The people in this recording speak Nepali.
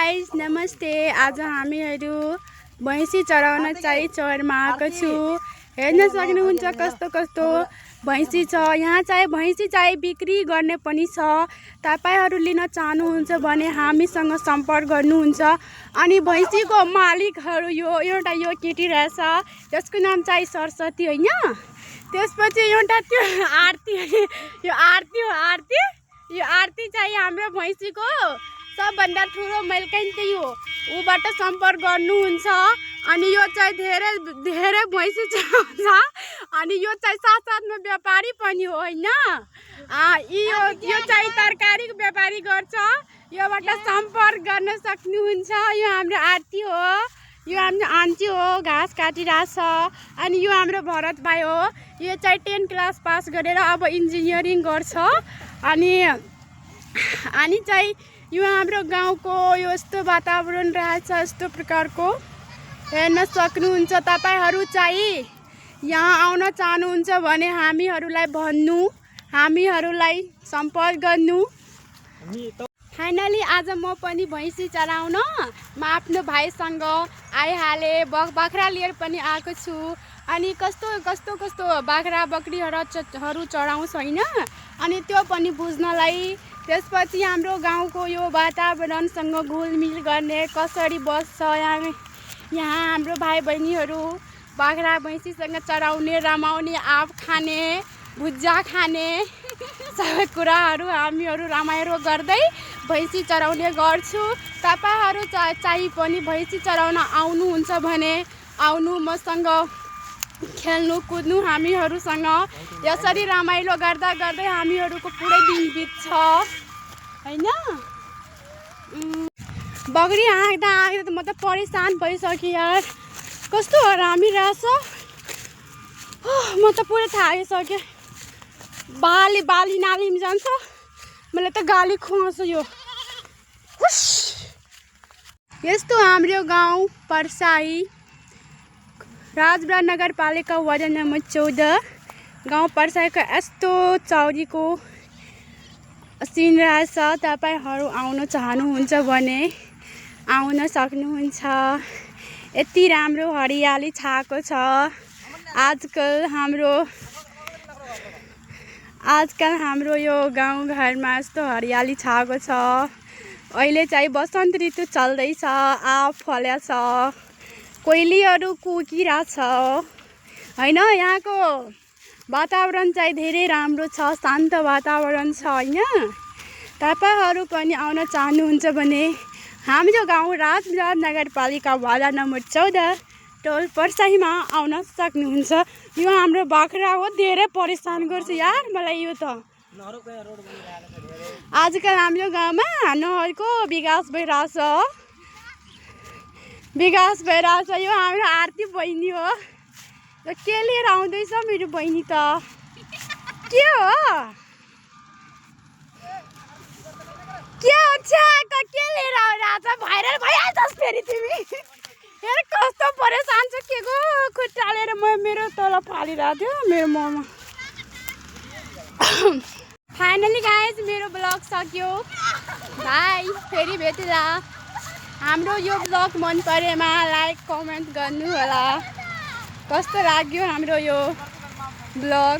गाइस नमस्ते। आज हामीहरू भैँसी चराउन चाहिँ चौरमा आएको छु। हेर्न सक्नुहुन्छ कस्तो कस्तो भैँसी छ। यहाँ चाहिँ भैँसी चाहिँ बिक्री गर्ने पनि छ। तपाईहरु लिन चाहनुहुन्छ भने हामीसँग सम्पर्क गर्नुहुन्छ। अनि भैँसीको मालिकहरू यो एउटा यो केटी रहेछ, त्यसको नाम चाहिँ सरस्वती हैन। त्यसपछि एउटा त्यो आरती, यो आरती हो। यो आरती चाहिँ हाम्रो भैँसीको सबभन्दा ठुलो मालिक त्यही हो। उबाट सम्पर्क गर्नुहुन्छ। अनि यो चाहिँ धेरै धेरै भैँसी चराउँछ। अनि यो चाहिँ साथसाथमा व्यापारी पनि हो हैन। यो चाहिँ तरकारीको व्यापारी गर्छ। योबाट सम्पर्क गर्न सक्नुहुन्छ। यो हाम्रो आरती हो, यो हाम्रो आन्टी हो, घाँस काटिरहेछ। अनि यो हाम्रो भरत भाइ हो। यो चाहिँ 10 क्लास पास गरेर अब इन्जिनियरिङ गर्छ। अनि चाहिँ यो हाम्रो गाउँको यो यस्तो वातावरण रहेछ, यस्तो प्रकारको हेर्न सक्नुहुन्छ। तपाईहरु चाहिँ यहाँ आउन चाहनुहुन्छ भने हामीहरूलाई भन्नु, हामीहरूलाई सम्पर्क गर्नु। फाइनली आज म पनि भैँसी चराउन म आफ्नो भाइसँग आइहाले। बाख्रा लिएर पनि आएको छु। अनि कस्तो बाख्रा बकरीहरू चराउँछ हैन। अनि त्यो पनि बुझ्नलाई। त्यसपछि हाम्रो गाउँको यो वातावरणसँग घुलमिल गर्ने कसरी बस्छ यहाँ हाम्रो भाइ बहिनीहरू बाख्रा भैँसीसँग चराउने, रमाउने, आँप खाने, भुजा खाने सबै कुराहरू हामीहरू रमाइलो गर्दै भैँसी चराउने गर्छु। तपाईहरु चाहिँ पनि भैँसी चराउन आउनुहुन्छ भने आउनु, मसँग खेल्नु कुद्नु। हामीहरूसँग यसरी रमाइलो गर्दा गर्दै हामीहरूको पुरै दिन बित्छ हैन। बगरी आँक्दा त म त परेशान भइसकेँ यार। कस्तो हरामी रहेछ। म त पुरै थाकिसकेँ। बाली नालीमा जान्छ। मलाई त गाली खुवाउँछ यो। यस्तो हाम्रो गाउँ पर्साई, राजबाडा नगरपालिका वार्ड नम्बर 14 गाउँ पर्साईको यस्तो चौरीको सिन रहेछ। तपाईहरु आउन चाहनुहुन्छ भने आउन सक्नुहुन्छ। यति राम्रो हरियाली छाएको छ। आजकल हाम्रो यो गाउँघरमा यस्तो हरियाली छाएको छ। अहिले चाहिँ बसन्त ऋतु चल्दैछ, आँप फलेछ, कोइलीहरू कुकिरहेछ हैन। यहाँको वातावरण चाहिँ धेरै राम्रो छ, शान्त वातावरण छ हैन। तपाईहरु पनि आउन चाहनुहुन्छ भने हाम्रो गाउँ राजबाडा नगरपालिका वार्ड नम्बर 14 टोल पर्साईमा आउन सक्नुहुन्छ। यो हाम्रो बाख्रा हो, धेरै परेशान गर्छ यार मलाई यो त। आजकल हाम्रो गाउँमा नहरको विकास भइरहेछ। यो हाम्रो आरती बहिनी हो। के लिएर आउँदैछ मेरो बहिनी त? के हो के लिएर आइरहेछ? भाइरल भइहाल्छस् फेरि तिमी। हेर कस्तो परेशान छ के गो। खुट्टालेर मेरो तल फालिरहेको थियो मेरो मोमा। फाइनली गाइस मेरो ब्लग सक्यो। बाई, फेरि भेटौँला। हाम्रो यो ब्लग मन परेमा लाइक कमेन्ट गर्नु होला। कस्तो लाग्यो हाम्रो यो ब्लग।